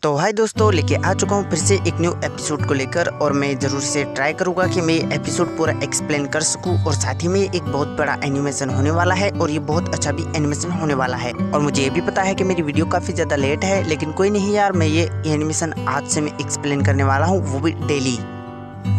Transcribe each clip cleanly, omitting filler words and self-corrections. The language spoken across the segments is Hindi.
तो हाय दोस्तों, लेके आ चुका हूँ फिर से एक न्यू एपिसोड को लेकर। और मैं ज़रूर से ट्राई करूँगा कि मैं एपिसोड पूरा एक्सप्लेन कर सकूँ। और साथ ही में एक बहुत बड़ा एनिमेशन होने वाला है और ये बहुत अच्छा भी एनिमेशन होने वाला है। और मुझे ये भी पता है कि मेरी वीडियो काफ़ी ज़्यादा लेट है, लेकिन कोई नहीं यार, मैं ये एनिमेशन आज से मैं एक्सप्लेन करने वाला हूँ, वो भी डेली।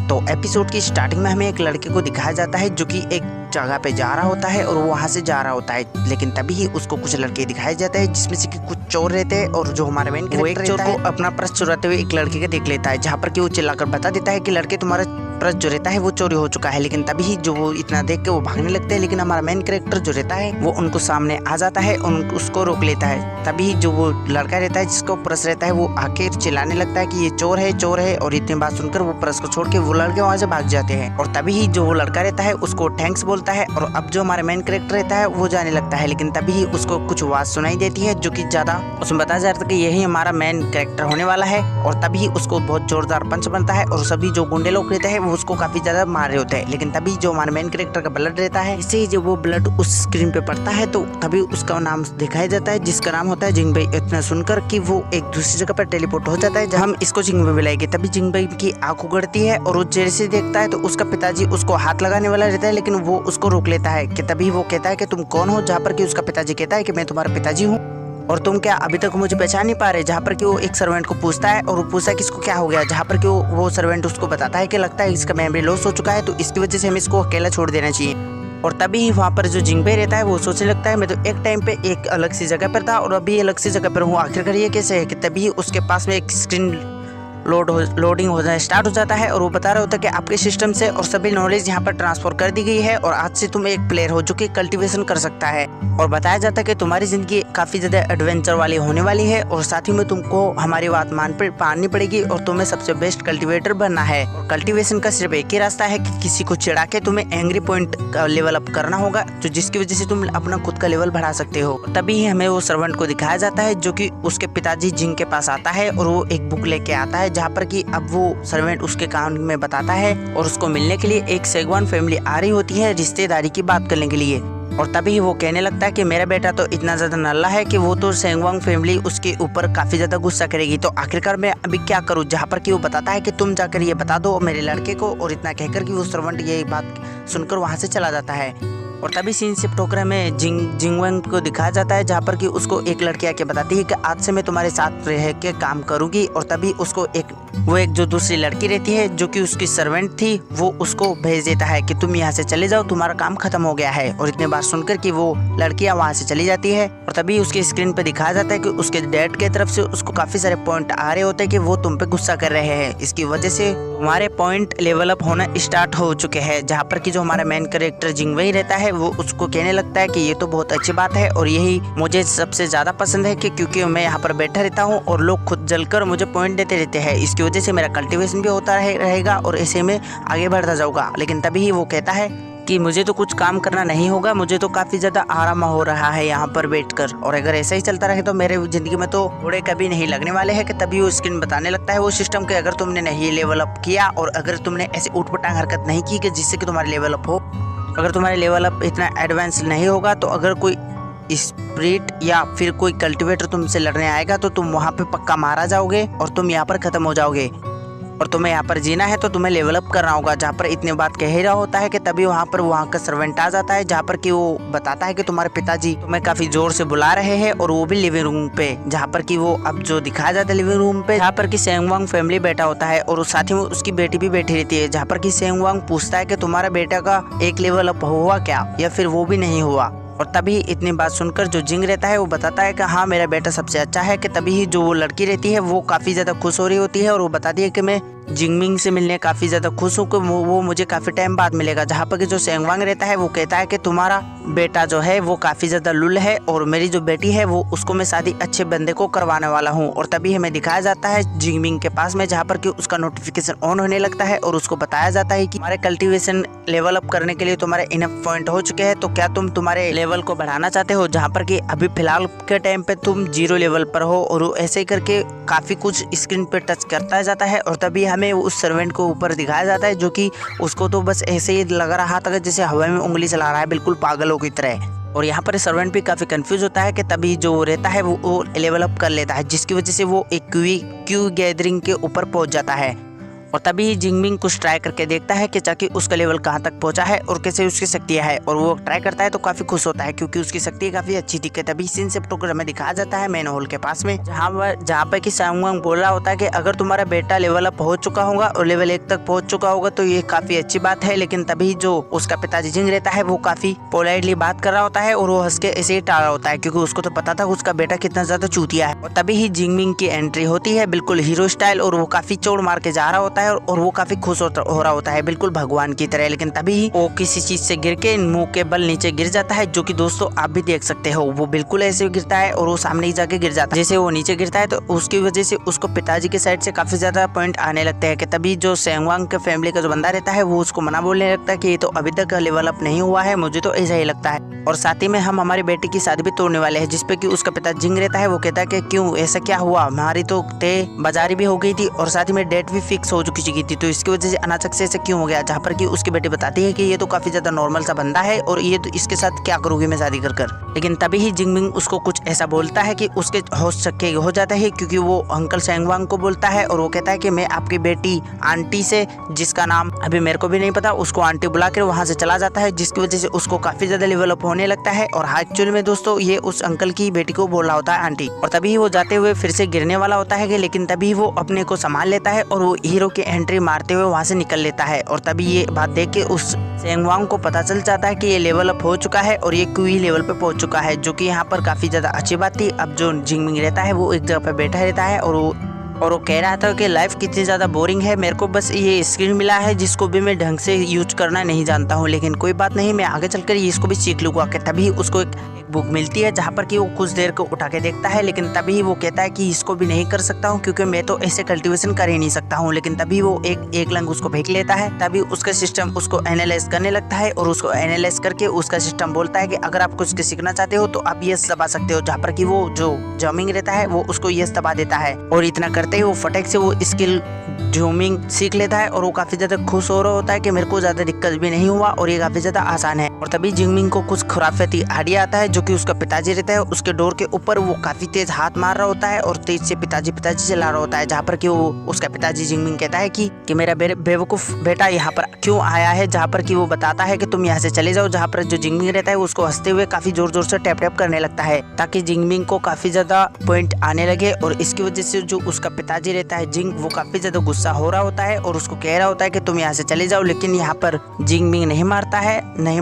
तो एपिसोड की स्टार्टिंग में हमें एक लड़के को दिखाया जाता है जो कि एक जगह पे जा रहा होता है और वो वहाँ से जा रहा होता है। लेकिन तभी ही उसको कुछ लड़के दिखाए जाते हैं जिसमें से कि कुछ चोर रहते हैं। और जो हमारा मेन कैरेक्टर चोर को अपना पर्स चुराते हुए एक लड़के को देख लेता है, जहाँ पर कि वो चिल्लाकर बता देता है कि लड़के तुम्हारा पर्स जो रहता है वो चोरी हो चुका है। लेकिन तभी ही जो वो इतना देख के वो भागने लगते हैं, लेकिन हमारा मेन कैरेक्टर जो रहता है वो उनको सामने आ जाता है और उसको रोक लेता है। तभी जो वो लड़का रहता है जिसको पर्स रहता है वो आके चिल्लाने लगता है कि ये चोर है चोर है। और इतनी बात सुनकर वो पर्स को छोड़ के वो लड़के वहाँ से भाग जाते हैं। और तभी ही जो वो लड़का रहता है उसको थैंक्स बोलता है। और अब जो हमारा मेन कैरेक्टर रहता है वो जाने लगता है, लेकिन तभी ही उसको कुछ आवाज सुनाई देती है जो कि ज्यादा उसमें बताया जाता है कि यही हमारा मेन कैरेक्टर होने वाला है। और तभी उसको बहुत जोरदार पंच बनता है और सभी जो गुंडे लोग रहते हैं वो उसको काफी ज्यादा मार रहे होते हैं। लेकिन तभी जो हमारे मेन कैरेक्टर का ब्लड रहता है, इससे जब वो ब्लड उस स्क्रीन पे पड़ता है तो तभी उसका नाम दिखाया जाता है जिसका नाम होता है जिंगबई। इतना सुनकर कि वो एक दूसरी जगह पर टेलीपोर्ट हो जाता है जहाँ हम इसको जिंगबई बुलाएंगे। तभी जिंगबई की आंख उगड़ती है और वो जैसे देखता है तो उसका पिताजी उसको हाथ लगाने वाला रहता है, लेकिन वो उसको रोक लेता है। कि तभी वो कहता है कि तुम कौन हो, जहाँ पर कि उसका पिताजी कहता है कि मैं तुम्हारा पिताजी हूँ और तुम क्या अभी तक मुझे पहचान नहीं पा रहे। जहाँ पर कि वो एक सर्वेंट को पूछता है और वो पूछता है कि इसको क्या हो गया, जहाँ पर कि वो सर्वेंट उसको बताता है कि लगता है इसका मेमोरी लॉस हो चुका है, तो इसकी वजह से हमें इसको अकेला छोड़ देना चाहिए। और तभी वहाँ पर जो जिंगबई रहता है वो सोचने लगता है मैं तो एक टाइम पे एक अलग सी जगह पर था और अभी अलग सी जगह पर हूँ, आखिरकार ये कैसे है। कि तभी उसके पास में एक स्क्रीन लोडिंग होना स्टार्ट हो जाता है और वो बता रहा होता है कि आपके सिस्टम से और सभी नॉलेज यहाँ पर ट्रांसफर कर दी गई है और आज से तुम एक प्लेयर हो जो कि कल्टीवेशन कर सकता है। और बताया जाता है कि तुम्हारी जिंदगी काफी ज्यादा एडवेंचर वाली होने वाली है और साथ ही में तुमको हमारी बात माननी पड़ेगी और तुम्हें सबसे बेस्ट कल्टीवेटर बनना है। और कल्टीवेशन का सिर्फ एक ही रास्ता है कि किसी को चिढ़ा के तुम्हें एंग्री पॉइंट का लेवल अप करना होगा, तो जिसकी वजह से तुम अपना खुद का लेवल बढ़ा सकते हो। तभी हमें वो सर्वेंट को दिखाया जाता है जो कि उसके पिताजी जिंग के पास आता है और वो एक बुक लेके आता है जहाँ पर कि अब वो सर्वेंट उसके कान में बताता है और उसको मिलने के लिए एक सेगवान फैमिली आ रही होती है रिश्तेदारी की बात करने के लिए। और तभी वो कहने लगता है कि मेरा बेटा तो इतना ज्यादा नल्ला है कि वो तो सेंगवांग फैमिली उसके ऊपर काफी ज्यादा गुस्सा करेगी, तो आखिरकार मैं अभी क्या करूं। जहाँ पर कि वो बताता है कि तुम जाकर ये बता दो मेरे लड़के को। और इतना कहकर कि वो सर्वेंट ये बात सुनकर वहां से चला जाता है। और तभी सीन शिफ्ट होकर हमें जिंगवेंग को दिखाया जाता है जहाँ पर कि उसको एक लड़की आके बताती है कि आज से मैं तुम्हारे साथ रह के काम करूंगी। और तभी उसको एक जो दूसरी लड़की रहती है जो कि उसकी सर्वेंट थी वो उसको भेज देता है कि तुम यहाँ से चले जाओ, तुम्हारा काम खत्म हो गया है। और इतने बार सुनकर कि वो लड़कियां वहाँ से चली जाती है। और तभी उसके स्क्रीन पे दिखाया जाता है कि उसके डैड की तरफ से उसको काफी सारे पॉइंट आ रहे होते हैं कि वो तुम पे गुस्सा कर रहे हैं, इसकी वजह से हमारे पॉइंट लेवल अप होना स्टार्ट हो चुके हैं। जहाँ पर कि जो हमारा मेन कैरेक्टर जिंगबई रहता है वो उसको कहने लगता है कि ये तो बहुत अच्छी बात है और यही मुझे सबसे ज्यादा पसंद है कि क्योंकि मैं यहाँ पर बैठा रहता हूँ और लोग खुद जलकर मुझे पॉइंट देते रहते हैं, इसकी वजह से मेरा कल्टीवेशन भी होता रहेगा और ऐसे में आगे बढ़ता जाऊंगा। लेकिन तभी ही वो कहता है कि मुझे तो कुछ काम करना नहीं होगा, मुझे तो काफी ज्यादा आराम हो रहा है यहाँ पर बैठकर, और अगर ऐसा ही चलता रहे तो मेरे जिंदगी में तो घोड़े कभी नहीं लगने वाले हैं। कि तभी वो स्क्रीन बताने लगता है वो सिस्टम के अगर तुमने नहीं लेवल अप किया और अगर तुमने ऐसे उठपटांग हरकत नहीं की कि जिससे कि तुम्हारा लेवल अप हो, अगर तुम्हारे लेवल अप इतना एडवांस नहीं होगा तो अगर कोई स्प्रिट या फिर कोई कल्टीवेटर तुमसे लड़ने आएगा तो तुम वहाँ पे पक्का मारा जाओगे और तुम यहाँ पर खत्म हो जाओगे। और तुम्हें यहाँ पर जीना है तो तुम्हें लेवल अप करना होगा। जहाँ पर इतनी बात कह ही रहा होता है कि तभी वहाँ का सर्वेंट आ जाता है जहाँ पर कि वो बताता है कि तुम्हारे पिताजी तुम्हें काफी जोर से बुला रहे हैं और वो भी लिविंग रूम पे। जहाँ पर कि वो अब जो दिखाया जाता है लिविंग रूम पे जहाँ पर कि सेंगवांग फैमिली बैठा होता है और साथ ही में उसकी बेटी भी बैठी रहती है। जहाँ पर कि सेंगवांग पूछता है कि तुम्हारा बेटा का एक लेवल अप हुआ क्या या फिर वो भी नहीं हुआ। और तभी इतनी बात सुनकर जो जिंग रहता है वो बताता है कि हाँ मेरा बेटा सबसे अच्छा है। कि तभी ही जो वो लड़की रहती है वो काफी ज्यादा खुश हो रही होती है और वो बताती है कि मैं जिंगमिंग से मिलने काफी ज्यादा खुश हूँ कि वो मुझे काफी टाइम बाद मिलेगा। जहाँ पर कि जो सेंगवांग रहता है वो कहता है कि तुम्हारा बेटा जो है वो काफी ज्यादा लुल है और मेरी जो बेटी है वो उसको मैं शादी अच्छे बंदे को करवाने वाला हूँ। और तभी हमें दिखाया जाता है जिंगमिंग के पास में जहाँ पर कि उसका नोटिफिकेशन ऑन होने लगता है और उसको बताया जाता है कि हमारे कल्टीवेशन लेवल अप करने के लिए तुम्हारे इनफ पॉइंट हो चुके हैं, तो क्या तुम तुम्हारे लेवल को बढ़ाना चाहते हो। जहाँ पर कि अभी फिलहाल के टाइम पे तुम 0 लेवल पर हो। और ऐसे ही करके काफी कुछ स्क्रीन पे टच करता जाता है और तभी हमें उस सर्वेंट को ऊपर दिखाया जाता है जो कि उसको तो बस ऐसे ही लग रहा था जैसे हवा में उंगली चला रहा है, बिल्कुल पागलों की तरह। और यहाँ पर सर्वेंट भी काफी कंफ्यूज होता है कि तभी जो रहता है वो लेवल अप कर लेता है, जिसकी वजह से वो एक क्यू गैदरिंग के ऊपर पहुंच जाता है। और तभी जिंगमिंग कुछ ट्राई करके देखता है कि जाके उसका लेवल कहाँ तक पहुंचा है और कैसे उसकी शक्तियाँ है, और वो ट्राई करता है तो काफी खुश होता है क्योंकि उसकी शक्ति काफी अच्छी थी। तभी सीन से प्रोग्राम में दिखाया जाता है मेन हॉल के पास में, जहाँ पर कि सांगवांग बोल रहा होता है कि अगर तुम्हारा बेटा लेवल अप हो चुका होगा और लेवल 1 तक पहुंच चुका होगा तो ये काफी अच्छी बात है। लेकिन तभी जो उसका पिताजी जिंग रहता है वो काफी पोलाइटली बात कर रहा होता है और वो हंस के ऐसे ही टाल रहा होता है क्योंकि उसको तो पता था उसका बेटा कितना ज्यादा चूतिया है। और तभी ही जिंगमिंग की एंट्री होती है बिल्कुल हीरो स्टाइल, और वो काफी चोट मार के जा रहा होता है और वो काफी खुश हो रहा होता है बिल्कुल भगवान की तरह। लेकिन तभी वो किसी चीज से गिर के मुंह के बल नीचे गिर जाता है, जो कि दोस्तों आप भी देख सकते हो। वो बिल्कुल ऐसे गिरता है और वो सामने ही जाके गिर जाता है। जैसे वो नीचे गिरता है तो उसकी वजह से उसको पिताजी के साइड से काफी ज्यादा पॉइंट आने लगते हैं कि तभी जो सांगवांग के फैमिली का जो बंदा रहता है वो उसको मना बोलने लगता है कि ये तो अभी तक लेवल अप नहीं हुआ है, मुझे तो ऐसा ही लगता है। और साथ ही में हम हमारी बेटी की शादी भी तोड़ने वाले हैं, जिसपे कि उसका पिता जिंग रहता है। वो कहता है कि क्यों, ऐसा क्या हुआ, हमारी तो बाजारी भी हो गई थी और साथ ही में डेट भी फिक्स हो चुकी थी, तो इसकी वजह से अचानक से ऐसे क्यों हो गया। जहाँ पर कि उसकी बेटी बताती है कि ये तो काफी ज्यादा नॉर्मल सा बंदा है और ये तो इसके साथ क्या करूंगी मैं शादी कर। लेकिन तभी ही जिंगमिंग उसको कुछ ऐसा बोलता है कि उसके होश चक्के हो जाता है, क्योंकि वो अंकल सांगवांग को बोलता है और वो कहता है कि मैं आपकी बेटी आंटी से, जिसका नाम अभी मेरे को भी नहीं पता, उसको आंटी बुलाकर वहां से चला जाता है, जिसकी वजह से उसको काफी ज्यादा लेवल अप होने लगता है। और एक्चुअली में दोस्तों ये उस अंकल की बेटी को बोल रहा होता है आंटी। और तभी वो जाते हुए फिर से गिरने वाला होता है, लेकिन तभी वो अपने को संभाल लेता है और वो हीरो की एंट्री मारते हुए वहां से निकल लेता है। और तभी ये बात देख के उस सांगवांग को पता चल जाता है कि ये लेवल अप हो चुका है और ये क्यू लेवल पे पहुंच चुका है, जो कि यहाँ पर काफी ज्यादा अच्छी बात थी। अब जो जिंगमिंग रहता है वो एक जगह पे बैठा रहता है और वो कह रहा था कि लाइफ कितनी ज़्यादा बोरिंग है, मेरे को बस ये स्क्रीन मिला है जिसको भी मैं ढंग से यूज करना नहीं जानता हूँ, लेकिन कोई बात नहीं, मैं आगे चलकर इसको भी सीख लूँगा। तभी उसको एक बुक मिलती है जहाँ पर कि वो कुछ देर को उठा के देखता है, लेकिन तभी वो कहता है कि इसको भी नहीं कर सकता हूँ क्योंकि मैं तो ऐसे कल्टीवेशन कर ही नहीं सकता हूँ। लेकिन तभी वो एक लंग उसको फेंक लेता है। तभी उसका सिस्टम उसको एनालाइज करने लगता है और उसको एनालाइज करके उसका सिस्टम बोलता है कि अगर आप कुछ सीखना चाहते हो तो आप यस दबा सकते हो, जहाँ पर कि वो जो जमिंग रहता है वो उसको यस दबा देता है। और इतना करते ही वो फटक से वो स्किल जूमिंग सीख लेता है और वो काफी ज्यादा खुश हो रहा होता है कि मेरे को ज्यादा दिक्कत भी नहीं हुआ और ये काफी ज्यादा आसान है। और तभी जिंगमिंग को कुछ खुराफाती आइडिया आता है, जो कि उसका पिताजी रहता है उसके डोर के ऊपर वो काफी तेज हाथ मार रहा होता है और तेज से पिताजी चला रहा होता है, जहाँ पर कि वो उसका पिताजी जिंगमिंग कहता है कि मेरा बेवकूफ बेटा यहाँ पर क्यों आया है, जहाँ पर कि वो बताता है कि तुम यहाँ से चले जाओ। जहाँ पर जो जिंगमिंग रहता है उसको हंसते हुए काफी जोर जोर से टैप टैप करने लगता है ताकि जिंगमिंग को काफी ज्यादा पॉइंट आने लगे। और इसकी वजह से जो उसका पिताजी रहता है जिंग, वो काफी ज्यादा गुस्सा हो रहा होता है और उसको कह रहा होता है कि तुम यहाँ से चले जाओ। लेकिन यहाँ पर जिंगमिंग नहीं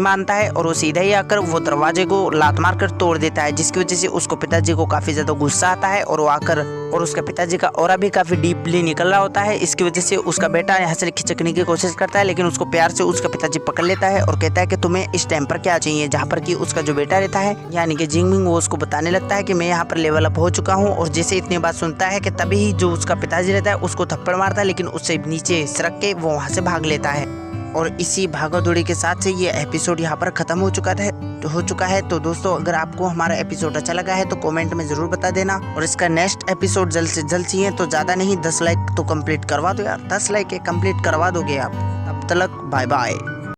मानता है और वो सीधा ही आकर वो दरवाजे को लात मार कर तोड़ देता है, जिसकी वजह से उसको पिताजी को काफी ज्यादा गुस्सा आता है और वो आकर और उसका पिताजी का ऑरा भी काफी डीपली निकल रहा होता है। इसकी वजह से उसका बेटा यहाँ से खिंचकने की कोशिश करता है, लेकिन उसको प्यार से उसका पिताजी पकड़ लेता है और कहता है कि तुम्हें इस टाइम पर क्या चाहिए। जहाँ पर कि उसका जो बेटा रहता है यानी कि जिंगमिंग, वो उसको बताने लगता है कि मैं यहाँ पर लेवल अप हो चुका हूँ। और जैसे इतनी बात सुनता है कि तभी जो उसका पिताजी रहता है उसको थप्पड़ मारता है, लेकिन उससे नीचे सरक के वो वहाँ से भाग लेता है। और इसी भागदौड़ी के साथ से ये एपिसोड यहाँ पर खत्म हो चुका है। तो दोस्तों अगर आपको हमारा एपिसोड अच्छा लगा है तो कमेंट में जरूर बता देना, और इसका नेक्स्ट एपिसोड जल्द से जल्द चाहिए, तो ज्यादा नहीं 10 लाइक तो कंप्लीट करवा दो यार, 10 लाइक कंप्लीट करवा दोगे आप। तब तक बाय बाय।